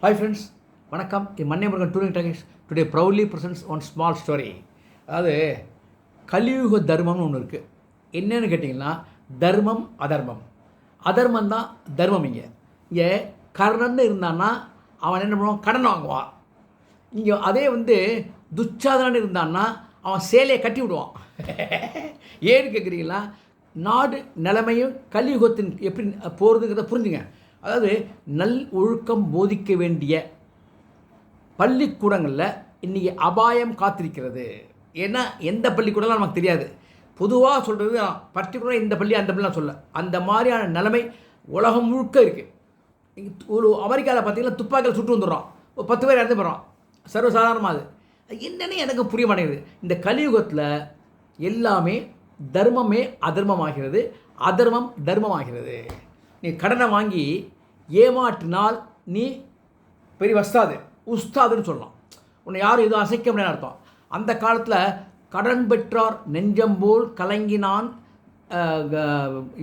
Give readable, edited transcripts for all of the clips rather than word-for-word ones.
Hi friends, வணக்கம். Manniyamurugan touring talkies today proudly presents one small story. அதாவது கலியுக தர்மம்னு ஒன்று இருக்குது. என்னன்னு கேட்டிங்கன்னா தர்மம் அதர்மம். அதர்மம் தான் தர்மம். இங்கே கர்ணன்னு இருந்தான்னா அவன் என்ன பண்ணுவான், கடன் வாங்குவான். இங்கே அதே துச்சாதனன் இருந்தான்னா அவன் சேலையை கட்டி விடுவான். ஏன்னு கேட்குறீங்களா, நாடு நிலைமையும் கலியுகத்தின் எப்படி போகிறதுங்கிறத புரிஞ்சுங்க. அதாவது நல் ஒழுக்கம் போதிக்க வேண்டிய பள்ளிக்கூடங்களில் இன்றைக்கி அபாயம் காத்திருக்கிறது. ஏன்னா எந்த பள்ளிக்கூடம்லாம் நமக்கு தெரியாது. பொதுவாக சொல்கிறது பர்டிகுலராக இந்த பள்ளி அந்த பள்ளிலாம் சொல்ல, அந்த மாதிரியான நிலைமை உலகம் முழுக்க இருக்குது. ஒரு அமெரிக்காவில் பார்த்திங்கன்னா துப்பாக்கியில் சுட்டு வந்துடுறான், ஒரு 10 பேர் இறந்து போகிறான், சர்வசாதாரணமாக. அது என்னென்னு எனக்கு புரிய மாட்டேங்குது. இந்த கலியுகத்தில் எல்லாமே தர்மமே அதர்மமாகிறது, அதர்மம் தர்மமாகிறது. நீ கடனை வாங்கி ஏமாற்றினால் நீ பெரிய உஸ்தாதுன்னு சொல்லலாம். உன்னை யாரும் எதுவும் அசைக்க முடியாது அர்த்தம். அந்த காலத்தில் கடன் பெற்றார் நெஞ்சம்போல் கலங்கினான்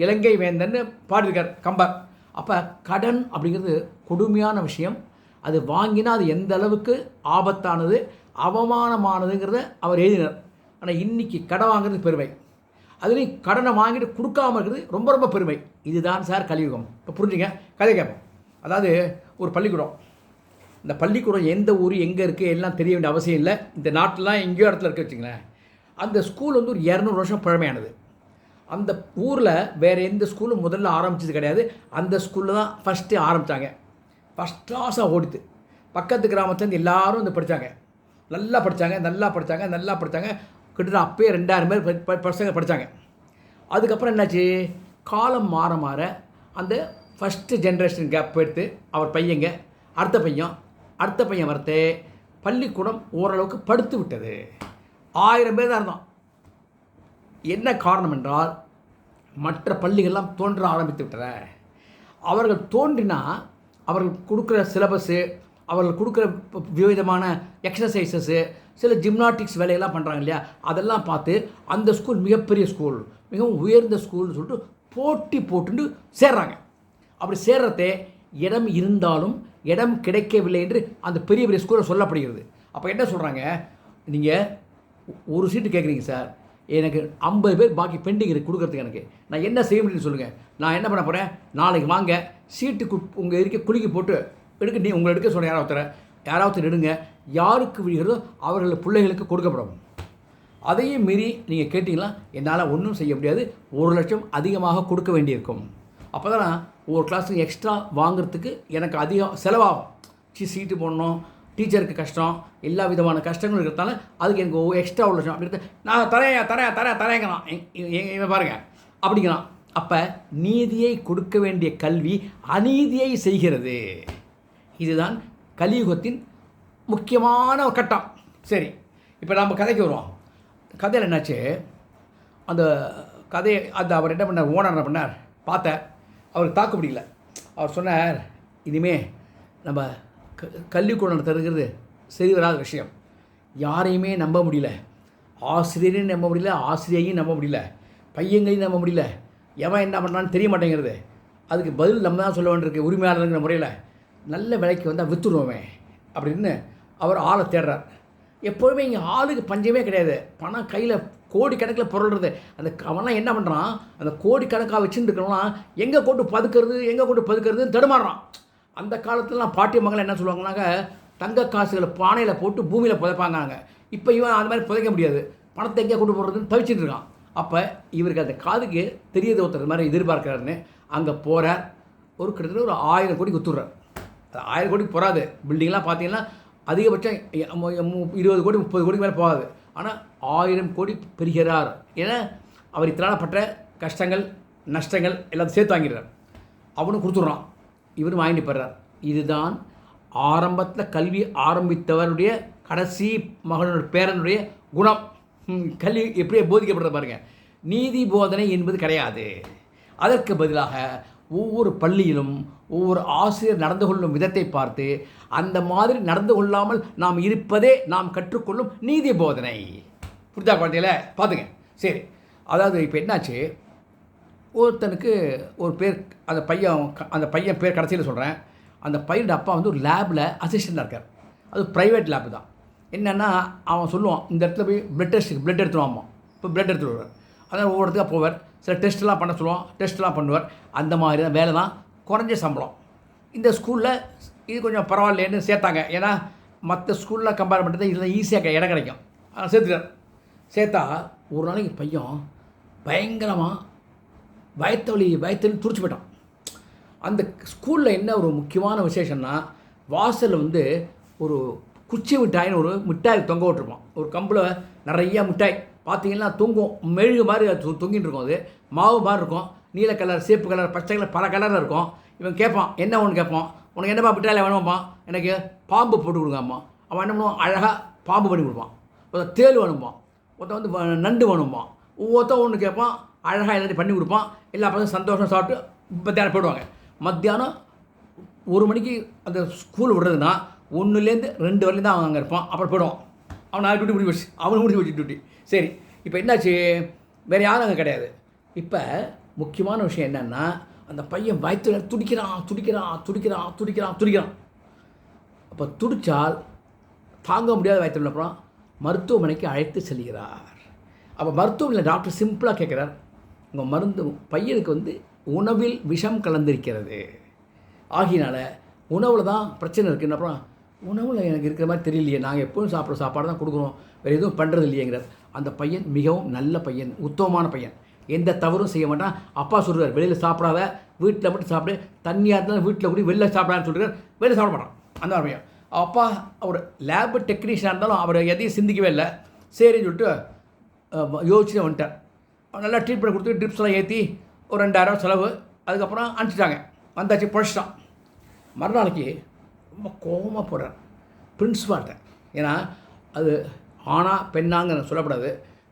இலங்கை வேந்தன்னு பாடியிருக்கார் கம்பர். அப்போ கடன் அப்படிங்கிறது கொடுமையான விஷயம். அது வாங்கினா அது எந்த அளவுக்கு ஆபத்தானது, அவமானமானதுங்கிறத அவர் எழுதினார். ஆனால் இன்றைக்கி கடன் வாங்குறது பெருமை, அதுலேயும் கடனை வாங்கிட்டு கொடுக்காமல் இருக்கிறது ரொம்ப ரொம்ப பெருமை. இதுதான் சார் கலியுகம். இப்போ புரிஞ்சுங்க, கதை கேட்போம். அதாவது ஒரு பள்ளிக்கூடம், இந்த பள்ளிக்கூடம் எந்த ஊர் எங்கே இருக்குது எல்லாம் தெரிய வேண்டிய அவசியம் இல்லை. இந்த நாட்டிலாம் எங்கேயோ இடத்துல இருக்க வச்சுங்களேன். அந்த ஸ்கூல் ஒரு 200 வருஷம் பழமையானது. அந்த ஊரில் வேறு எந்த ஸ்கூலும் முதல்ல ஆரம்பித்தது கிடையாது. அந்த ஸ்கூலில் தான் ஃபஸ்ட்டு ஆரம்பித்தாங்க. ஃபஸ்ட் கிளாஸாக ஓடித்து. பக்கத்து கிராமத்துலேருந்து எல்லோரும் படித்தாங்க. நல்லா படித்தாங்க. கிட்டத்தட்ட அப்பயே 2000 பேர் பசங்க படித்தாங்க. அதுக்கப்புறம் என்னாச்சு, காலம் மாற மாற அந்த ஃபஸ்ட்டு ஜென்ரேஷன் கேப் எடுத்து அவர் பையங்க அடுத்த பையன் வரத்து பள்ளிக்கூடம் ஓரளவுக்கு படுத்து விட்டது. 1000 பேர் தான் இருந்தோம். என்ன காரணம் என்றால் மற்ற பள்ளிகள்லாம் தோன்ற ஆரம்பித்து விட்டன. அவர்கள் தோன்றினா அவர்கள் கொடுக்குற சிலபஸ்ஸு, அவர்கள் கொடுக்குற விதமான எக்ஸசைசஸ்ஸு, சில ஜிம்னாட்டிக்ஸ் வேலையெல்லாம் பண்ணுறாங்க இல்லையா, அதெல்லாம் பார்த்து அந்த ஸ்கூல் மிகப்பெரிய ஸ்கூல், மிகவும் உயர்ந்த ஸ்கூல்னு சொல்லிட்டு போட்டி போட்டுன்னு சேர்றாங்க. அப்படி சேர்றதே இடம் இருந்தாலும் இடம் கிடைக்கவில்லை என்று அந்த பெரிய பெரிய ஸ்கூலில் சொல்லப்படுகிறது. அப்போ என்ன சொல்கிறாங்க, நீங்கள் ஒரு சீட்டு கேட்குறீங்க சார், எனக்கு 50 பேர் பாக்கி பெண்டிங் இருக்குது கொடுக்குறதுக்கு, எனக்கு நான் என்ன செய்ய முடியும்னு சொல்லுங்கள். நான் என்ன பண்ண போகிறேன், நாளைக்கு வாங்க சீட்டு உங்கள் இருக்க குலுக்கி போட்டு எடுக்க, நீ உங்களை எடுக்க சொன்ன யாராவது எடுங்க, யாருக்கு விழுகிறதோ அவர்கள் பிள்ளைகளுக்கு கொடுக்கப்படும். அதையும் மீறி நீங்கள் கேட்டிங்கன்னா என்னால் ஒன்றும் செய்ய முடியாது, 1 லட்சம் அதிகமாக கொடுக்க வேண்டியிருக்கும். அப்போ தான் ஒரு கிளாஸுக்கு எக்ஸ்ட்ரா வாங்குறதுக்கு எனக்கு அதிகம் செலவாகும். சீட்டு போடணும், டீச்சருக்கு கஷ்டம், எல்லா விதமான கஷ்டங்களும் இருக்கிறதுனால அதுக்கு எனக்கு எக்ஸ்ட்ரா 1 லட்சம் அப்படி நான் தரேங்கிறான். இவன் பாருங்கள் அப்படிங்கிறான். அப்போ நீதியை கொடுக்க வேண்டிய கல்வி அநீதியை செய்கிறது. இதுதான் கலியுகத்தின் முக்கியமான ஒரு கட்டம். சரி, இப்போ நம்ம கதைக்கு வருவோம். கதையில் என்னாச்சு, அந்த கதையை அவர் என்ன பண்ணார், ஓனர் என்ன பண்ணார் பார்த்தார். அவருக்கு தாக்கு பிடிக்கல. அவர் சொன்னார், இனிமே நம்ம கல்விக்கூடம் தருகிறது சரி வராத விஷயம். யாரையுமே நம்ப முடியல, ஆசிரியரையும் நம்ப முடியல, ஆசிரியையும் நம்ப முடியல, பையங்களையும் நம்ப முடியல, எவன் என்ன பண்ணான்னு தெரிய மாட்டேங்கிறது. அதுக்கு பதில் நம்ம தான் சொல்ல வேண்டியிருக்கு. உரிமையாளருங்கிற முறையில் நல்ல விலைக்கு வந்தால் விற்றுடுவோமே அப்படின்னு அவர் ஆளை தேடுறார். எப்போதுமே இங்கே ஆளுக்கு பஞ்சமே கிடையாது. பணம் கையில் கோடிக்கணக்கில் புரள்றது. அந்த அவன்லாம் என்ன பண்ணுறான், அந்த கோடிக்கணக்காக வச்சுருக்கிறவங்களாம் எங்கே கொண்டு பதுக்கிறதுன்னு தடுமாறுறான். அந்த காலத்துலலாம் பாட்டிய மகள் என்ன சொல்லுவாங்கன்னாக்க, தங்க காசுகளை பானையில் போட்டு பூமியில் புதைப்பாங்க. இப்போ இவன் அது மாதிரி புதைக்க முடியாது, பணத்தை எங்கே கொண்டு போடுறதுன்னு தவிச்சிட்டு இருக்கான். அப்போ இவருக்கு அந்த காதுக்கு தெரியாத ஒருத்தர் மாதிரி எதிர்பார்க்குறாருன்னு அங்கே போகிறார். கிட்டத்தட்ட ஒரு 1000 கோடி குத்துடுறார். 1000 கோடிக்கு போகாது. பில்டிங்லாம் பார்த்தீங்கன்னா அதிகபட்சம் 20 கோடி 30 கோடிக்கு மேலே போகாது. ஆனால் 1000 கோடி பெறுகிறார். ஏன்னா அவர் இத்தனால் பட்ட கஷ்டங்கள் நஷ்டங்கள் எல்லாத்தையும் சேர்த்து வாங்கிடுறார். அவனும் கொடுத்துட்றான், இவரும் வாங்கிட்டு போடுறார். இதுதான் ஆரம்பத்தில் கல்வி ஆரம்பித்தவருடைய கடைசி மகனுடைய பேரனுடைய குணம். கல்வி எப்படியே போதிக்கப்படுறது பாருங்கள். நீதி போதனை என்பது கிடையாது. அதற்கு பதிலாக ஒவ்வொரு பள்ளியிலும் ஒவ்வொரு ஆசிரியர் நடந்து கொள்ளும் விதத்தை பார்த்து அந்த மாதிரி நடந்து கொள்ளாமல் நாம் இருப்பதே நாம் கற்றுக்கொள்ளும் நீதி போதனை. புரிதா குழந்தையில பார்த்துங்க. சரி, அதாவது இப்போ என்னாச்சு, ஒருத்தனுக்கு ஒரு பேர், அந்த பையன் பேர் கடைசியில் சொல்கிறேன். அந்த பையனோட அப்பா வந்து ஒரு லேபில் அசிஸ்டண்ட்டாக இருக்கார். அது ப்ரைவேட் லேப் தான். என்னென்னா அவன் சொல்லுவான், இந்த இடத்துல போய் பிளட் எடுத்துகிட்டு வாமா. இப்போ பிளட் எடுத்துகிட்டு வருவார். அதனால் ஒவ்வொருத்துக்காக போவார். சில டெஸ்ட்லாம் பண்ண சொல்லுவான், டெஸ்ட்லாம் பண்ணுவார். அந்த மாதிரி தான் வேலை தான், குறைஞ்ச சம்பளம். இந்த ஸ்கூலில் இது கொஞ்சம் பரவாயில்லைன்னு சேர்த்தாங்க. ஏன்னா மற்ற ஸ்கூலில் கம்பேர் பண்ணுறது இதில் ஈஸியாக இடம் கிடைக்கும். சேர்த்துட்டார். சேர்த்தா ஒரு நாளைக்கு பையன் பயங்கரமாக வயத்தொலி துடிச்சு போயிட்டான். அந்த ஸ்கூலில் என்ன ஒரு முக்கியமான விசேஷம்னா, வாசலில் வந்து ஒரு குச்சி மிட்டாயின்னு ஒரு மிட்டாய் தொங்க விட்டுருப்பான். ஒரு கம்பில் நிறையா மிட்டாய் பார்த்தீங்கன்னா தொங்கும், மெழுகு மாதிரி தொங்கிட்டு இருக்கும். அது மாவு மாதிரி இருக்கும், நீல கலர், சேப்பு கலர், பச்சை கலர், பல கலரில் இருக்கும். இவன் கேட்பான், என்ன ஒன்று கேட்பான், உனக்கு என்னப்பா மிட்டாயில் வேணும்ப்பா, எனக்கு பாம்பு போட்டு கொடுங்கம்மா. அவன் என்ன பண்ணுவான், அழகாக பாம்பு பண்ணி கொடுப்பான். ஒருத்தன் தேள் வேணும்பான், ஒருத்தன் வந்து நண்டு வேணும்பான். ஒவ்வொருத்தன் ஒன்று கேட்பான், அழகாக எல்லாத்தையும் பண்ணி கொடுப்பான். எல்லா பசங்க சந்தோஷம் சாப்பிட்டு மத்தியானம் போயிடுவாங்க. மத்தியானம் 1 மணிக்கு அந்த ஸ்கூல் விடுறதுன்னா 1லேருந்து 2 வரையும் தான் அவன் அங்கே இருப்பான். அப்புறம் போயிடுவான். அவன் 4 டியூட்டி முடிச்சு வச்சு, அவனுக்கு முடிச்சு வச்சு டியூட்டி. சரி, இப்போ என்னாச்சு, வேறு யாரும் அங்கே கிடையாது. இப்போ முக்கியமான விஷயம் என்னென்னா, அந்த பையன் வயிற்று துடிக்கிறான். அப்போ துடித்தால் தாங்க முடியாத வயிற்று அப்புறம் மருத்துவமனைக்கு அழைத்து செல்கிறார். அப்போ மருத்துவமனையில் டாக்டர் சிம்பிளாக கேட்குறார், உங்கள் மருந்து பையனுக்கு வந்து உணவில் விஷம் கலந்திருக்கிறது, ஆகினால உணவில் தான் பிரச்சனை இருக்குன்னு. அப்புறம் உணவில் எனக்கு இருக்கிற மாதிரி தெரியலையே, நாங்கள் எப்போதும் சாப்பிட்ற சாப்பாடு தான் கொடுக்குறோம், வேறு எதுவும் பண்ணுறது இல்லையேங்கிறார். அந்த பையன் மிகவும் நல்ல பையன், உத்தமமான பையன், எந்த தவறும் செய்ய மாட்டான். அப்பா சொல்கிறார், வெளியில் சாப்பிடாத, வீட்டில் மட்டும் சாப்பிடு, தண்ணியாக இருந்தாலும் வீட்டில் கூட வெளில சாப்பிடான்னு சொல்கிறார். வெளியில் சாப்பிட மாட்டான் அந்த மாதிரி பையன். அப்பா அவர் லேபு டெக்னீஷியனாக இருந்தாலும் அவர் எதையும் சிந்திக்கவே இல்லை. சரின்னு சொல்லிட்டு யோசிச்சு வந்துட்டார். நல்லா ட்ரீட்மெண்ட் கொடுத்து ட்ரிப்ஸ்லாம் ஏற்றி ஒரு 2000 செலவு. அதுக்கப்புறம் அனுப்பிச்சிட்டாங்க. வந்தாச்சு, பிழைச்சிட்டான். மறுநாளைக்கு ரொம்ப கோபமாக போகிறார் பிரின்ஸிபால்கிட்ட. ஏன்னா அது ஆணா பெண்ணாங்க சொல்லக்கூடாது,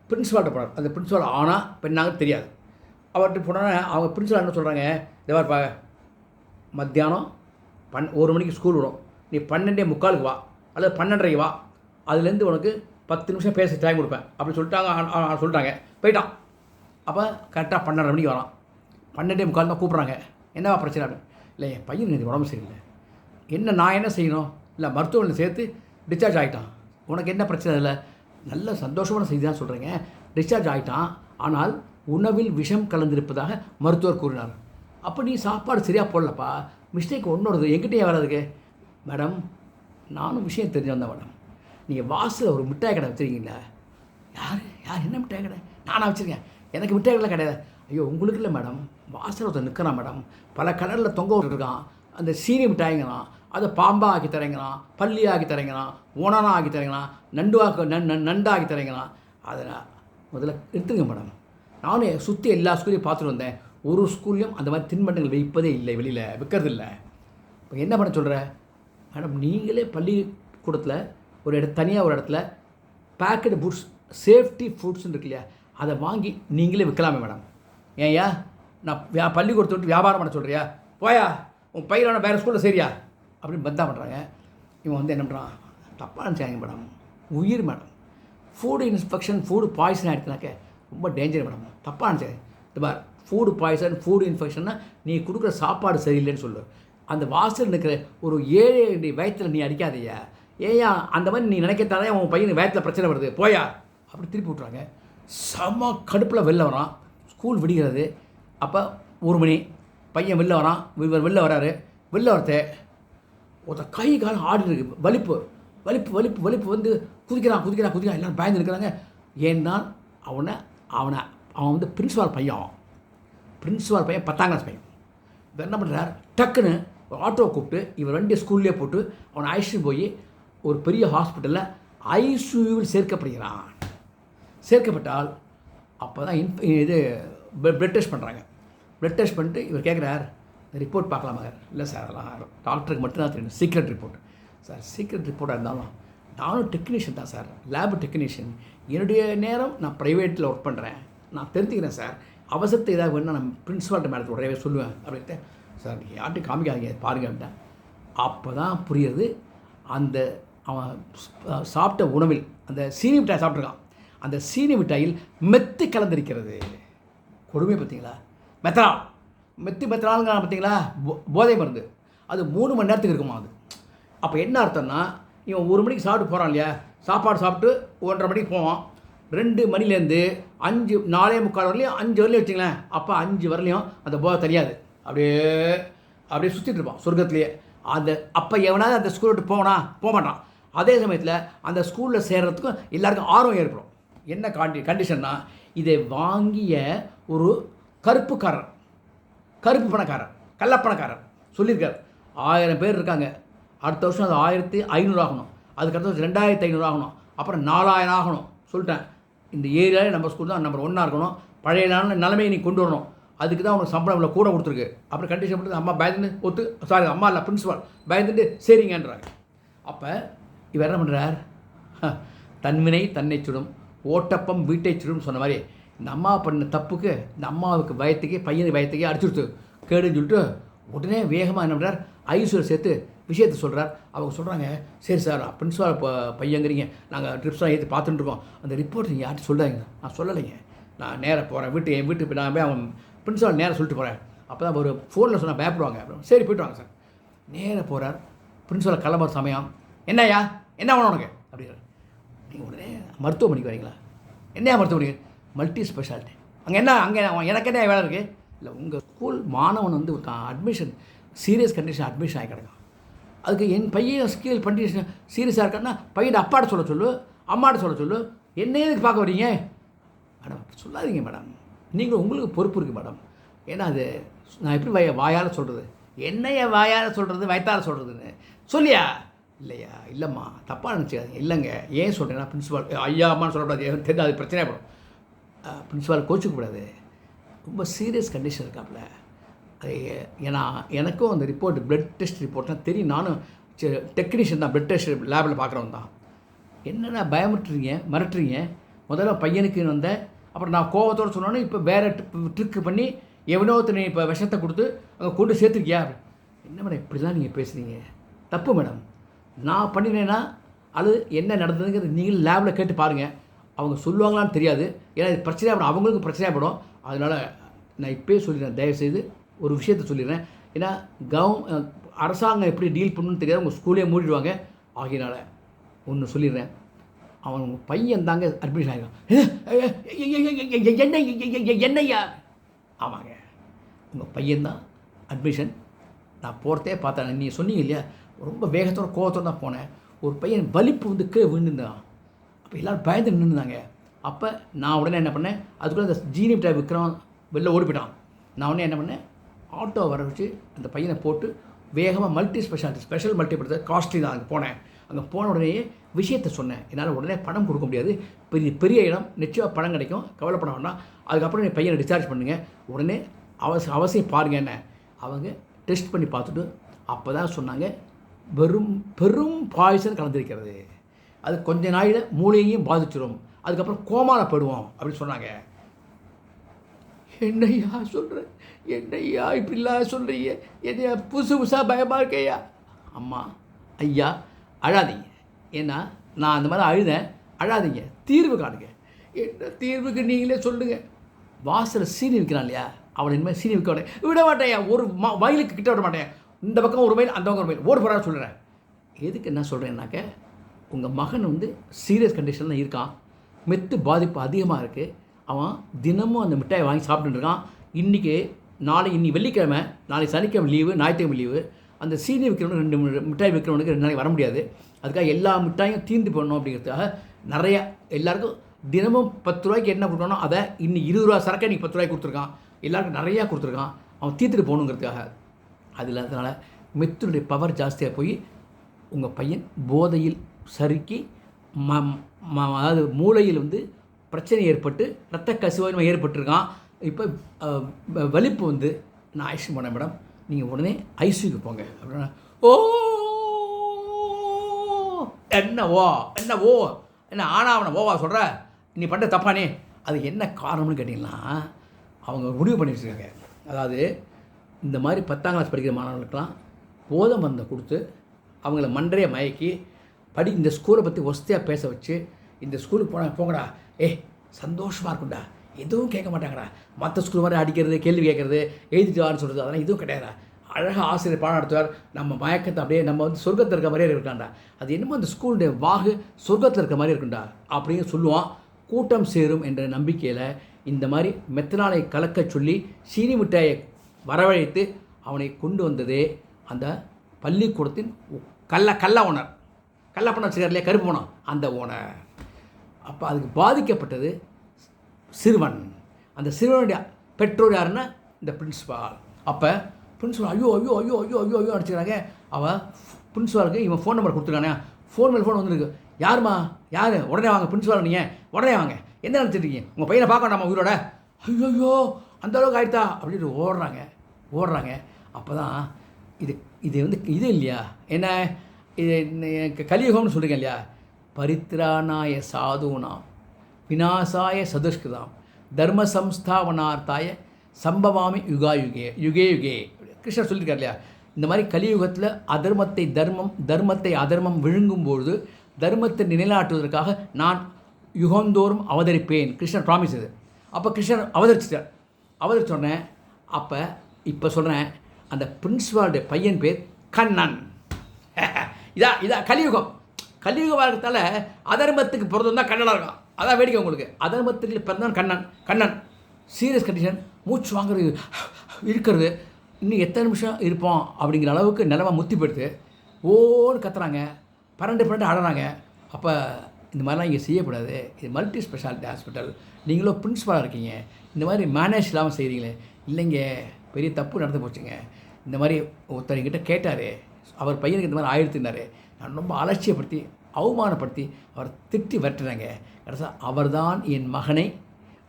பிரின்ஸிபால்கிட்ட போகிறார். அந்த பிரின்ஸிபால் ஆணா பெண்ணாங்க தெரியாது. அவர்கிட்ட போனோன்னா அவங்க பிரின்ஸிபால் என்ன சொல்கிறாங்க, தேவார்ப்பா மத்தியானம் 1 மணிக்கு ஸ்கூல் விடும், நீ 12:45 வா அல்லது 12:30 வா, அதுலேருந்து உனக்கு 10 நிமிஷம் பேச டைம் கொடுப்பேன் அப்படின்னு சொல்லிட்டாங்க. போயிட்டான். அப்போ கரெக்டாக 12:30 மணிக்கு வரான். 12:45 தான் கூப்பிட்றாங்க. என்னவா பிரச்சனை அப்படின்னு. இல்லை, என் பையன் எனக்கு உடம்பு சரியில்லை. என்ன நான் என்ன செய்யணும், இல்லை மருத்துவமனையில் சேர்த்து டிஸ்சார்ஜ் ஆகிட்டான். உனக்கு என்ன பிரச்சனை இல்லை, நல்ல சந்தோஷமான செய்தி தான் சொல்கிறீங்க. டிஸ்சார்ஜ் ஆகிட்டான், ஆனால் உணவில் விஷம் கலந்திருப்பதாக மருத்துவர் கூறினார். அப்போ நீ சாப்பாடு சரியாக போடலப்பா, மிஸ்டேக் ஒன்றோடது என்கிட்டயே வராதுக்கு. மேடம், நானும் விஷயம் தெரிஞ்சு வந்தேன் மேடம். நீங்கள் வாசலில் ஒரு மிட்டாய் கடை வச்சுருக்கீங்களா? யார் என்ன மிட்டாய் கடை? நானாக வச்சுருக்கேன், எனக்கு மிட்டாய் கடை கிடையாது. ஐயோ, உங்களுக்கு இல்லை மேடம், வாசலில் ஒருத்தர் நிற்கிறான் மேடம், பல கலரில் தொங்க விட்டுருக்கான், அந்த சீனி மிட்டாய்ங்கிறான், அதை பாம்பாக ஆக்கி தரேங்கிறான், பள்ளியாக ஆக்கி தரேங்கிறான், ஓனானா ஆக்கி தரேங்கிறான், நண்டாக ஆக்கி தரேங்கிறான். அதை முதல்ல எடுத்துங்க மேடம். நானும் சுற்றி எல்லா ஸ்கூலையும் பார்த்துட்டு வந்தேன், ஒரு ஸ்கூல்லையும் அந்த மாதிரி தின்பண்டங்கள் வைப்பதே இல்லை, வெளியில் விற்கிறது இல்லை. இப்போ என்ன பண்ண சொல்கிற மேடம், நீங்களே பள்ளிக்கூடத்தில் தனியாக ஒரு இடத்துல பேக்கெட் ஃபுட்ஸ், சேஃப்டி ஃபுட்ஸ்ன்னு இருக்கு இல்லையா, அதை வாங்கி நீங்களே விற்கலாமே மேடம். ஏன்யா நான் பள்ளிக்கூடத்தை விட்டு வியாபாரம் பண்ண சொல்கிறியா? போயா, உன் பையனோட வேறு ஸ்கூலில் சரியா அப்படின்னு பந்தா பண்ணுறாங்க. இவன் வந்து என்ன பண்ணுறான், தப்பாக நினச்சாங்க மேடம், உயிர் madam, food infection, food poison ஆகிடுச்சுனாக்க ரொம்ப டேஞ்சர் மேடம், தப்பாக நினச்சேன். இது பார், ஃபுட் பாய்சன், ஃபுட் இன்ஃபெக்ஷன்னா நீ கொடுக்குற சாப்பாடு சரியில்லைன்னு சொல்லு. அந்த வாசல் நிற்கிற ஒரு 7 வயத்தில் நீ அடிக்காதையா, ஏயா அந்த மாதிரி நீ நினைக்கத்தானே உன் பையனுக்கு வயத்தில் பிரச்சனை வருது, போயா அப்படி திருப்பி விட்றாங்க. செம்ம கடுப்பில் வெளில வரான். ஸ்கூல் விடுகிறது. அப்போ 1 மணி, பையன் வெளில வரான். வெளில வராரு. வெளில வரத்தே ஒருத்த கை காலம் ஆடி இருக்கு, வலிப்பு வந்து குதிக்கிறான். எல்லோரும் பயந்து இருக்கிறாங்க. ஏன்னா அவன் வந்து பிரின்ஸிபால் பையன் 10ஆம் கிளாஸ் பையன். இவர் என்ன பண்ணுறார், டக்குன்னு ஒரு ஆட்டோவை கூப்பிட்டு இவர் 2 ஸ்கூல்லேயே போட்டு அவனை அழைச்சிட்டு போய் ஒரு பெரிய ஹாஸ்பிட்டலில் ஐசியூவில் சேர்க்கப்பட்டால் அப்போ தான் இது பிளட் டெஸ்ட் பண்ணுறாங்க. பிளட் டெஸ்ட் பண்ணிட்டு இவர் கேட்குறார், ரிப்போர்ட் பார்க்கலாமா? இல்லை சார், அதெல்லாம் டாக்டருக்கு மட்டும்தான் தெரியும், சீக்ரெட் ரிப்போர்ட். சார், சீக்ரெட் ரிப்போர்ட்டாக இருந்தாலும் நானும் டெக்னீஷியன் தான் சார், லேபு டெக்னீஷியன், என்னுடைய நேரம் நான் ப்ரைவேட்டில் ஒர்க் பண்ணுறேன், நான் தெரிஞ்சுக்கிறேன் சார், அவசரத்தை ஏதாவது வேணுன்னா நான் பிரின்ஸிபால்கிட்ட மேடத்தை உடனே சொல்லுவேன் அப்படின்ட்டு. சார், நீங்கள் யார்கிட்டையும் காமிக்காதீங்க, பாருங்கன்ட்டேன். அப்போ தான் புரியுது, அந்த அவன் சாப்பிட்ட உணவில் அந்த சீனி மிட்டாய் சாப்பிட்ருக்கான். அந்த சீனி மிட்டாயில் மெத்து கலந்திருக்கிறது. கொடுமை பார்த்தீங்களா? மெத்தனாலுங்க பார்த்தீங்களா, போதை மருந்து. அது 3 மணி நேரத்துக்கு இருக்குமா அது. அப்போ என்ன அர்த்தம்னா, இவன் 1 மணிக்கு சாப்பிட்டு போகிறான் இல்லையா, சாப்பாடு சாப்பிட்டு 1:30 மணிக்கு போவான், 2 மணிலேருந்து 5 4:45 வரலையும் 5 வரலையும் வச்சுங்களேன், அப்போ 5 வரலையும் அந்த போதை தெரியாது, அப்படியே அப்படியே சுற்றிட்டு இருப்பான் சொர்க்கத்துலேயே. அப்போ எவனாவது அந்த ஸ்கூலை விட்டு போக மாட்டான். அதே சமயத்தில் அந்த ஸ்கூலில் சேர்கிறதுக்கும் எல்லாருக்கும் ஆர்வம் ஏற்படும். என்ன கண்டிஷன்னா, இதை வாங்கிய ஒரு கருப்பு பணக்காரர், கள்ளப்பணக்காரர் சொல்லியிருக்கார், 1000 பேர் இருக்காங்க, அடுத்த வருஷம் அது 1500 ஆகணும், அதுக்கடுத்த வருஷம் 2500 ஆகணும், அப்புறம் 4000 ஆகணும் சொல்லிட்டேன். இந்த ஏரியாவில் நம்ம ஸ்கூல் தான் நம்பர் 1 இருக்கணும், பழைய நிலைமையை நீ கொண்டு வரணும், அதுக்கு தான் உனக்கு சம்பளம் இவ்வளோ கூட கொடுத்துருக்கு. அப்புறம் கண்டிஷன் பண்ணி அம்மா பயந்துட்டு அம்மா இல்லை பிரின்ஸிபால் பயந்துட்டு சரிங்கன்றாங்க. அப்போ இவர் என்ன பண்ணுறார், தன்வினை தன்னை சுடும், ஓட்டப்பம் வீட்டை சுடும் சொன்ன மாதிரி இந்த அம்மா பண்ண தப்புக்கு இந்த அம்மாவுக்கு பயத்துக்கே பையனுக்கு பயத்துக்கே அடிச்சுடுத்து கேடுன்னு சொல்லிட்டு உடனே வேகமாக என்ன பண்ணுறார், ஐஸ்வர்யா சேர்த்து விஷயத்தை சொல்கிறார். அவங்க சொல்கிறாங்க, சரி சார் பிரின்ஸிபால் பையங்கிறீங்க, நாங்கள் ட்ரிப்ஸ்லாம் ஏற்றி பார்த்துட்டு இருக்கோம், அந்த ரிப்போர்ட் நீங்கள் யார்ட்டு சொல்கிறாங்க. நான் சொல்லலைங்க, நான் நேராக போகிறேன் என் வீட்டுக்கு நான் போய் அவன் பிரின்ஸிபால் நேராக சொல்லிட்டு போகிறேன். அப்போ தான் ஒரு ஃபோனில் சொன்னால் பயப்படுவாங்க. அப்புறம் சரி போய்ட்டு வாங்க சார். நேராக போகிறார், பிரின்ஸிபால் கிளம்புற சமயம், என்னையா என்ன வேணும் உனக்கு அப்படிங்கிறார். நீங்கள் உடனே மருத்துவமனைக்கு வரீங்களா, என்னையா மருத்துவமனைக்கு, மல்டி ஸ்பெஷாலிட்டி, அங்கே எனக்கு என்ன வேலை இருக்குது, இல்லை உங்கள் ஸ்கூல் மாணவன் வந்து அட்மிஷன் சீரியஸ் கண்டிஷன் அட்மிஷன் ஆகி கிடக்கும், அதுக்கு என் பையன் ஸ்கீல் கண்டிஷன் சீரியஸாக இருக்கான்னா பையன் அப்பாட்ட சொல்ல சொல்லு, அம்மாட்ட சொல்ல சொல்லு, என்ன எதுக்கு பார்க்க வரீங்க மேடம், சொல்லாதீங்க மேடம், நீங்கள் உங்களுக்கு பொறுப்பு இருக்குது மேடம். ஏன்னா அது நான் எப்படி வாயால் சொல்கிறது, என்னைய வாயால் சொல்கிறது வயத்தால் சொல்கிறதுன்னு சொல்லியா, இல்லையா, இல்லைம்மா தப்பாக நினச்சிக்காதீங்க, இல்லைங்க ஏன் சொல்கிறேன்னா பிரின்ஸிபால் ஐயா அம்மான்னு சொல்லக்கூடாது, தெரிஞ்சு அது பிரச்சனைப்படும், பிரின்ஸிபால் கோச்சிக்கக்கூடாது, ரொம்ப சீரியஸ் கண்டிஷன் இருக்காப்புல. ஏன்னா எனக்கும் அந்த ரிப்போர்ட் பிளட் டெஸ்ட் ரிப்போர்ட்லாம் தெரியும், நானும் டெக்னீஷியன் தான், பிளட் டெஸ்ட் லேபில் பார்க்குறவன் தான். என்னென்ன மிரட்டுறீங்க, முதல்ல பையனுக்கு வந்தேன், அப்புறம் நான் கோவத்தோடு சொன்னோன்னே இப்போ வேறு ட்ரிக்கு பண்ணி எவனோத்தனை இப்போ விஷத்தை கொடுத்து அங்கே கொண்டு சேர்த்துருக்கியா, என்ன மேடம் இப்படிலாம் நீங்கள் பேசுகிறீங்க, தப்பு மேடம், நான் பண்ணினேன்னா அது என்ன நடந்ததுங்கிறது நீங்கள் லேபில் கேட்டு பாருங்கள், அவங்க சொல்லுவாங்களான்னு தெரியாது, ஏன்னா இது பிரச்சனையாகப்படும், அவங்களுக்கும் பிரச்சனையாகப்படும். அதனால் நான் இப்போயே சொல்லிடுறேன், தயவுசெய்து ஒரு விஷயத்த சொல்லிடுறேன், ஏன்னா அரசாங்கம் எப்படி டீல் பண்ணணும்னு தெரியாது, உங்கள் ஸ்கூலே மூடிடுவாங்க. ஆகியனால ஒன்று சொல்லிடுறேன், அவன் உங்கள் பையன் தாங்க அட்மிஷன் ஆகிடும். என்னையா, ஆமாங்க உங்கள் பையன்தான் அட்மிஷன், நான் போகிறதே பார்த்தேன், நீங்கள் சொன்னீங்க இல்லையா, ரொம்ப வேகத்தோட கோவத்தோடு தான் போனேன், ஒரு பையன் வலிப்பு வந்து கீழே விழுந்துருந்தான், அப்போ எல்லோரும் பயந்து நின்றுந்தாங்க. அப்போ நான் உடனே என்ன பண்ணேன், அதுக்குள்ளே அந்த ஜீனி மிட்டாய் விற்கிறவன் வெளில ஓடி போயிட்டான். நான் உடனே என்ன பண்ணேன், ஆட்டோ வர வச்சு அந்த பையனை போட்டு வேகமாக மல்டி ஸ்பெஷாலிட்டி ஸ்பெஷல் மல்டிபடி காஸ்ட்லி தான் அங்கே போனேன். அங்கே போன உடனே விஷயத்தை சொன்னேன், என்னால் உடனே பணம் கொடுக்க முடியாது, பெரிய இடம் நிச்சயமாக பணம் கிடைக்கும், கவலைப்பட வேண்டாம், அதுக்கப்புறம் என் பையனை டிஸ்சார்ஜ் பண்ணுங்கள், உடனே அவசியம் பாருங்கள் என்ன. அவங்க டெஸ்ட் பண்ணி பார்த்துட்டு அப்போ தான் சொன்னாங்க, பெரும் பாய்சன் கலந்துருக்கிறது, அது கொஞ்ச நாளில் மூளையையும் பாதிச்சிடும், அதுக்கப்புறம் கோமாவில் போயிடுவோம் அப்படின்னு சொன்னாங்க. என்னையா சொல்கிறேன், என்னையா இப்படிலாம் சொல்கிறீங்க, என்னையா புதுசாக பயமாக இருக்கையா. அம்மா ஐயா அழாதீங்க, ஏன்னா நான் அந்த மாதிரி அழுதேன், அழாதீங்க, தீர்வு காணுங்க. என்ன தீர்வுக்கு நீங்களே சொல்லுங்கள். வாசலில் சீனி விற்கிறான் இல்லையா, அவனை இனிமேல் சீனி விட மாட்டேன், ஒரு வயலுக்கு கிட்ட விட மாட்டேன், இந்த பக்கம் ஒரு மைல் அந்த பக்கம் ஒரு மைல் ஓடு போகிறான்னு சொல்கிறேன். எதுக்கு என்ன சொல்கிறேன்னாக்க, உங்கள் மகன் வந்து சீரியஸ் கண்டிஷனில் தான் இருக்கான், மெத்து பாதிப்பு அதிகமாக இருக்குது, அவன் தினமும் அந்த மிட்டாயை வாங்கி சாப்பிட்டுட்டு இருக்கான். இன்னி வெள்ளிக்கிழமை, நாளைக்கு சனிக்கிழமை லீவு, ஞாயிற்றுக்கிழமை லீவு, அந்த சீனி விற்கிறவனுக்கு 2 மிட்டாய் விற்கிறவனுக்கு 2 நாளைக்கு வர முடியாது, அதுக்காக எல்லா மிட்டாயும் தீர்ந்து போடணும் அப்படிங்கிறதுக்காக நிறையா எல்லாருக்கும் தினமும் 10 ரூபாய்க்கு என்ன கொடுக்கணும் அதை 20 ரூபா சரக்கை இன்றைக்கி 10 ரூபாய்க்கு கொடுத்துருக்கான், எல்லாருக்கும் நிறையா கொடுத்துருக்கான், அவன் தீர்த்துட்டு போகணுங்கிறதுக்காக. அதில் அதனால் மெத்துடைய பவர் ஜாஸ்தியாக போய் உங்கள் பையன் போதையில் சறுக்கி அதாவது மூளையில் வந்து பிரச்சனை ஏற்பட்டு இரத்த கசிவு ஏற்பட்டிருக்கான். இப்போ வலிப்பு வந்து நான் ஐசியூ போனேன் மேடம், நீங்கள் உடனே ஐசியூக்கு போங்க அப்படின்னா, என்ன ஆனாவன ஓவா சொல்கிற, நீ பண்ணுற தப்பானே, அது என்ன காரணம்னு கேட்டிங்கன்னா அவங்க முடிவு பண்ணி வச்சுருக்காங்க. அதாவது இந்த மாதிரி 10ஆம் கிளாஸ் படிக்கிற மாணவர்களுக்கெல்லாம் போதை மருந்தை கொடுத்து அவங்கள மண்டையை மயக்கி இந்த ஸ்கூலை பற்றி ஒஸ்தியாக பேச வச்சு, இந்த ஸ்கூலுக்கு போங்கடா, சந்தோஷமாக இருக்கும்டா, எதுவும் கேட்க மாட்டாங்கடா, மற்ற ஸ்கூல் மாதிரி அடிக்கிறது, கேள்வி கேட்குறது, எழுதிட்டு வான்னு சொல்கிறது, அதெல்லாம் எதுவும் கிடையாதா, அழகாக ஆசிரியர் பாடம் நடத்துவார். நம்ம மயக்கத்தை அப்படியே நம்ம வந்து சொர்க்கத்தில் இருக்க மாதிரியே இருக்காண்டா, அது என்னமோ அந்த ஸ்கூலுடைய வாகு சொர்க்கத்தில் இருக்க மாதிரி இருக்குண்டா அப்படின்னு சொல்லுவான். கூட்டம் சேரும் என்ற நம்பிக்கையில் இந்த மாதிரி மெத்தனாலை கலக்க சொல்லி சீனி மிட்டாயை வரவழைத்து அவனை கொண்டு வந்ததே அந்த பள்ளிக்கூடத்தின் கள்ள ஓனர். கள்ள பணம் வச்சுக்கார் இல்லையா, கருப்பு பணம், அந்த ஓனர். அப்போ அதுக்கு பாதிக்கப்பட்டது சிறுவன். அந்த சிறுவனுடைய பெற்றோர் யாருன்னா இந்த பிரின்ஸிபால். அப்போ பிரின்ஸிபால் ஐயோ ஐயோ ஐயோ ஐயோ ஐயோ ஐயோ அடிச்சுக்கிறாங்க. அவன் பிரின்ஸிபாலுக்கு இவன் ஃபோன் நம்பர் கொடுத்துருக்கானே, ஃபோன் மேல் ஃபோன் வந்துருக்கு. யாருமா யார், உடனே வாங்க பிரின்ஸிபால், நீங்கள் உடனே வாங்க, என்ன நினச்சிட்ருக்கீங்க, உங்கள் பையனை பார்க்க வேண்டாமா உயிரோட, ஐயோ அந்தளவுக்கு ஆயிட்டா அப்படின்னு ஓடுறாங்க. அப்போ தான் இது வந்து இது இல்லையா, என்ன இது கலியுகம்னு சொல்கிறீங்க இல்லையா, பரித்ராணாய சாதுனாம் விநாசாய சதுஷ்கிருதாம் தர்ம சம்ஸ்தாவனார்த்தாய சம்பவாமி யுகே கிருஷ்ணர் சொல்லியிருக்கார் இல்லையா. இந்த மாதிரி கலியுகத்தில் தர்மத்தை அதர்மம் விழுங்கும்பொழுது தர்மத்தை நிலைநாட்டுவதற்காக நான் யுகந்தோறும் அவதரிப்பேன், கிருஷ்ணர் ப்ராமிஸ் இது. அப்போ கிருஷ்ணர் அவதரிச்சோடனே இப்போ சொல்கிறேன், அந்த பிரின்ஸிபாலுடைய பையன் பேர் கண்ணன். இதா கலியுகம் வாழ்க்கத்தால் அதர்மத்துக்கு பிறந்தவன் தான் கண்ணனாக இருக்கான். அதான் வேடிக்கை உங்களுக்கு. அதர்மத்துக்கு பிறந்தவன் கண்ணன் சீரியஸ் கண்டிஷன், மூச்சு வாங்குறது, இருக்கிறது, இன்னும் எத்தனை நிமிஷம் இருப்போம் அப்படிங்கிற அளவுக்கு நிலமை முத்தி போயிடுது. ஓன்னு கத்துறாங்க, பரண்டு ஆடுறாங்க. அப்போ இந்த மாதிரிலாம் இங்கே செய்யக்கூடாது, இது மல்டி ஸ்பெஷாலிட்டி ஹாஸ்பிட்டல், நீங்களும் பிரின்ஸிபாலாக இருக்கீங்க, இந்த மாதிரி மேனேஜ் இல்லாமல் செய்கிறீங்களே, இல்லைங்க பெரிய தப்பு நடந்து போச்சுங்க. இந்த மாதிரி ஒருத்தர் என்கிட்ட கேட்டார், அவர் பையனுக்கு இந்த மாதிரி ஆயிடுத்துனாரு. நான் ரொம்ப அலட்சியப்படுத்தி அவமானப்படுத்தி அவர் திட்டி விரட்டுறாங்க. கடைசியாக அவர் தான் என் மகனை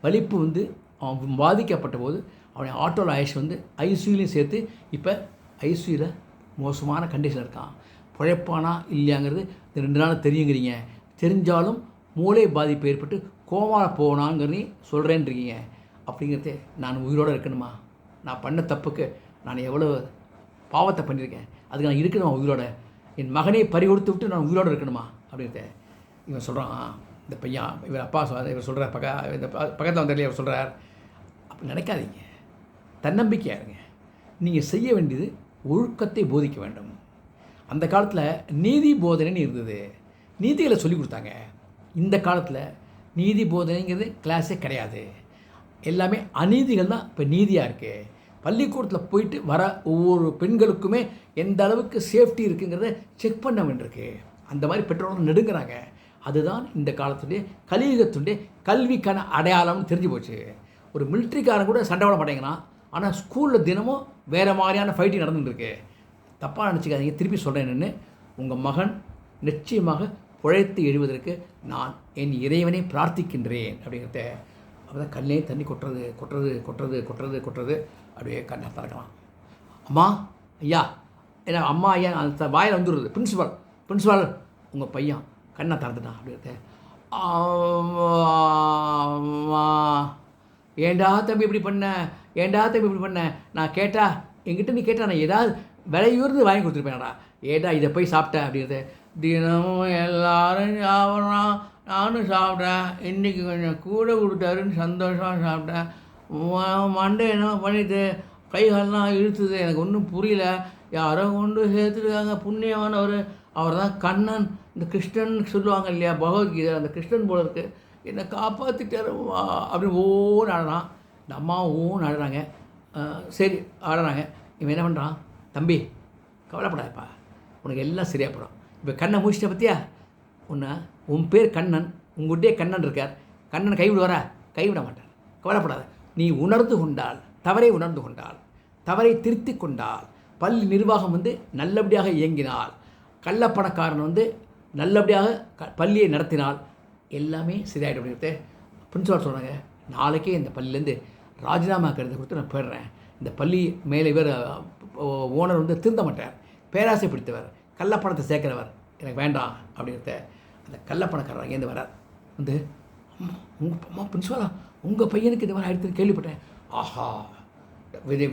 வலிப்பு வந்து அவன் பாதிக்கப்பட்ட போது அவனை ஆட்டோவில் வந்து ஐசியூலையும் சேர்த்து இப்போ ஐசியூவில் மோசமான கண்டிஷன் இருக்கான். பிழைப்பானா இல்லையாங்கிறது இந்த 2 நாள் தெரியுங்கிறீங்க, தெரிஞ்சாலும் மூளை பாதிப்பு ஏற்பட்டு கோமாவில் போனாங்கிறதையும் சொல்கிறேன்ருக்கீங்க. அப்படிங்கிறதே நான் உயிரோடு இருக்கணுமா? நான் பண்ண தப்புக்கு நான் எவ்வளோ பாவத்தை பண்ணியிருக்கேன், அதுக்கு நான் இருக்கணுமா உயிரோட? என் மகனை பறிகொடுத்து விட்டு நான் உயிரோடு இருக்கணுமா அப்படின்ட்டு இவன் சொல்கிறான். இந்த பையன் இவர் அப்பா இவர் சொல்கிறார், இந்த பக்கத்தில் வந்தாலே இவர் சொல்கிறார், அப்படி நினைக்காதீங்க, தன்னம்பிக்கையாக இருங்க. நீங்கள் செய்ய வேண்டியது ஒழுக்கத்தை போதிக்க வேண்டும். அந்த காலத்தில் நீதி போதனைன்னு இருந்தது, நீதிகளை சொல்லிக் கொடுத்தாங்க. இந்த காலத்தில் நீதி போதனைங்கிறது கிளாஸே கிடையாது, எல்லாமே அநீதிகள் தான் இப்போ நீதியாக இருக்குது. பள்ளிக்கூடத்தில் போயிட்டு வர ஒவ்வொரு பெண்களுக்குமே எந்த அளவுக்கு சேஃப்டி இருக்குங்கிறத செக் பண்ண வேண்டியிருக்கு. அந்த மாதிரி பெற்றோர்கள் நெடுங்கிறாங்க. அதுதான் இந்த காலத்துடைய கலியுகத்துடைய கல்விக்கான அடையாளம்னு தெரிஞ்சு போச்சு. ஒரு மிலிட்ரிக்காரன் கூட சண்டை போட மாட்டேங்கிறான், ஆனால் ஸ்கூலில் தினமும் வேறு மாதிரியான ஃபைட்டிங் நடந்துட்டுருக்கு. தப்பாக நினச்சிக்காதீங்க, திருப்பி சொல்கிறேன் என்னென்னு, உங்கள் மகன் நிச்சயமாக பிழைத்து எழுவதற்கு நான் என் இறைவனை பிரார்த்திக்கின்றேன் அப்படிங்கிறத. அப்போ தான் கண்ணே தண்ணி கொட்டுறது அப்படியே கண்ணை திறக்கலாம். அம்மா ஐயா, ஏன்னா அம்மா ஐயா அந்த வாயில் வந்துடுறது. பிரின்ஸிபால் உங்கள் பையன் கண்ணை திறந்துட்டான் அப்படிங்கிறத. ஏண்டா தம்பி இப்படி பண்ண நான் கேட்டா என்கிட்ட நீ கேட்டா நான் ஏதாவது விலையூர்ந்து வாங்கி கொடுத்துருப்பேன்டா. ஏடா இதை போய் சாப்பிட்டேன் அப்படிங்கிறது. தினமும் எல்லாரும் சாப்பிட்றான், நானும் சாப்பிட்டேன், இன்றைக்கி கொஞ்சம் கூட கொடுத்தாருன்னு சந்தோஷமாக சாப்பிட்டேன். மண்டை என்ன பண்ணிட்டு கைகாலெலாம் இழுத்துது, எனக்கு ஒன்றும் புரியல. யாரோ கொண்டு சேர்த்துருக்காங்க, புண்ணியமானவர், அவர் தான் கண்ணன், இந்த கிருஷ்ணன் சொல்லுவாங்க இல்லையா பகவத்கீதை, அந்த கிருஷ்ணன் போல இருக்குது, என்னை காப்பாற்றிட்டார் அப்படின்னு ஓன்னு ஆடுறான். இந்த அம்மா ஓன்னு ஆடுறாங்க. சரி ஆடுறாங்க. இவன் என்ன பண்ணுறான், தம்பி கவலைப்படாதப்பா, உனக்கு எல்லாம் சரியாக போடும். இப்போ கண்ணை முடிச்சிட்ட பற்றியா, உன் பேர் கண்ணன், உங்கள்கிட்டே கண்ணன் இருக்கார், கண்ணன் கைவிடுவாரா? கைவிட மாட்டார், கவலைப்படாத. நீ உணர்ந்து கொண்டால், தவறை திருத்தி கொண்டால், பள்ளி நிர்வாகம் நல்லபடியாக இயங்கினால், கள்ளப்பணக்காரன் நல்லபடியாக பள்ளியை நடத்தினால் எல்லாமே சரியாயிடும் அப்படின்ட்டு பிரின்சிபால் சொல்கிறாங்க. நாளைக்கே இந்த பள்ளியிலேருந்து ராஜினாமா கருத்தை கொடுத்து நான் போயிடுறேன். இந்த பள்ளி மேலே இவர் ஓனர் திருந்த மாட்டார், பேராசை பிடித்தவர், கள்ளப்பணத்தை சேர்க்கிறவர், எனக்கு வேண்டாம் அப்படிங்கிறத. அந்த கள்ளப்பணக்காரர் அங்கேருந்து வரார். அம்மா பிரின்சிபாலா, உங்கள் பையனுக்கு இந்த மாதிரி ஆயிடுத்துன்னு கேள்விப்பட்டேன். ஆஹா,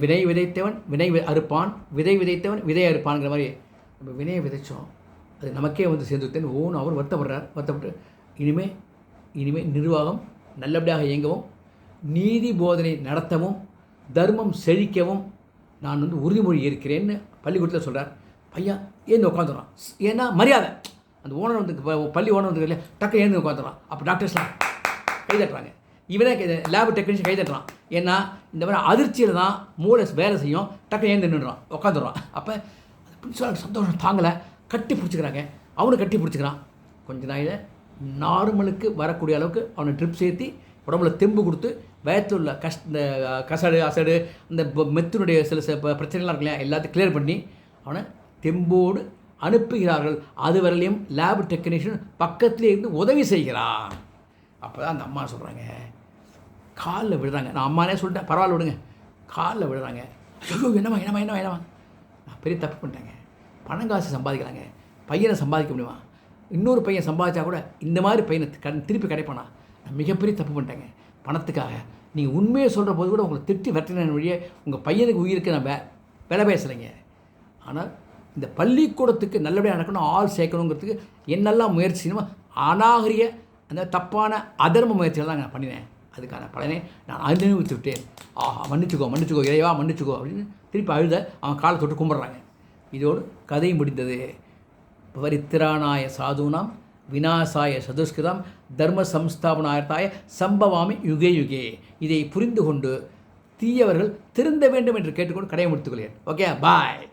வினை விதைத்தவன் வினை அறுப்பான், விதை விதைத்தவன் விதை அறுப்பான்ங்கிற மாதிரி நம்ம வினையை விதைச்சோம், அது நமக்கே சேர்ந்துட்டேன்னு ஓன்னு அவர் வருத்தப்பட்டு இனிமேல் நிர்வாகம் நல்லபடியாக இயங்கவும், நீதி போதனை நடத்தவும், தர்மம் செழிக்கவும், நான் வந்து உறுதிமொழி ஏற்கிறேன்னு பள்ளிக்கூடத்தில் சொல்கிறார். பையன் ஏந்து உட்காந்துறான். ஏன்னா மரியாதை. அந்த ஓனர் வந்து பள்ளி ஓனர் வந்து இல்லையா டக்கு ஏந்து உட்காந்துறான். அப்போ டாக்டர்ஸ்லாம் கை தட்டுறாங்க. இவனே லேப் டெக்னீஷியன் கை தட்டுறான். ஏன்னா இந்த மாதிரி அதிர்ச்சியில் தான் மூளை வேலை செய்யும். டக்கு ஏந்து நின்றுறான், உட்காந்துடுறான். அப்போ பிரின்சிபால் சந்தோஷம் தாங்கலை, கட்டி பிடிச்சிக்கிறாங்க. அவனு கட்டி பிடிச்சிக்கிறான். கொஞ்ச நாளில் நார்மலுக்கு வரக்கூடிய அளவுக்கு அவனை ட்ரிப் சேர்த்தி உடம்புல தெம்பு கொடுத்து வயத்தில் உள்ள இந்த கசடு அசடு இந்த மெத்தினுடைய சில பிரச்சனைலாம் இருக்கு இல்லையா எல்லாத்தையும் கிளியர் பண்ணி அவனை தெம்போடு அனுப்புகிறார்கள். அது வரலையும் லேப் டெக்னீஷியன் பக்கத்துலேயே இருந்து உதவி செய்கிறான். அப்போ தான் அந்த அம்மா சொல்கிறாங்க, காலில் விடுறாங்க. நான் அம்மானே சொல்லிட்டேன், பரவாயில்ல விடுங்க. காலில் விடுறாங்க. ஐயோ என்னம்மா என்னம்மா என்னம்மா என்னம்மா, நான் பெரிய தப்பு பண்ணிட்டேங்க. பணம் காசு சம்பாதிக்கலாங்க, பையனை சம்பாதிக்க முடியுமா? இன்னொரு பையன் சம்பாதிச்சா கூட இந்த மாதிரி பையனை திருப்பி கிடைப்பானா? நான் மிகப்பெரிய தப்பு பண்ணிட்டேங்க பணத்துக்காக. நீங்கள் உண்மையை சொல்கிற போது கூட உங்களை திட்டி வெட்டின வழியே உங்கள் பையனுக்கு உயிருக்கு நான் விலை பேசலைங்க. ஆனால் இந்த பள்ளிக்கூடத்துக்கு நல்லபடியாக நடக்கணும், ஆள் சேர்க்கணுங்கிறதுக்கு என்னெல்லாம் முயற்சி செய்யணுமோ அநாகரிய அந்த தப்பான அதர்ம முயற்சிகள் தான் நான் பண்ணினேன். அதுக்கான பலனை நான் அனுபவித்து விட்டேன். மன்னிச்சுக்கோ இறைவா மன்னிச்சுக்கோ அப்படின்னு திருப்பி அழுத அவன் காலை தொட்டு கும்பிட்றாங்க. இதோடு கதை முடிந்தது. பரித்திராணாய சாதுனாம் விநாசாய சதுஷ்கிருதம் தர்ம சம்ஸ்தாபனாயத்தாய சம்பவாமி யுகே யுகே. இதை புரிந்து கொண்டு தீயவர்கள் திருந்த வேண்டும் என்று கேட்டுக்கொண்டு கடையை முடித்துக்கொள்கிறேன். ஓகே, பாய்.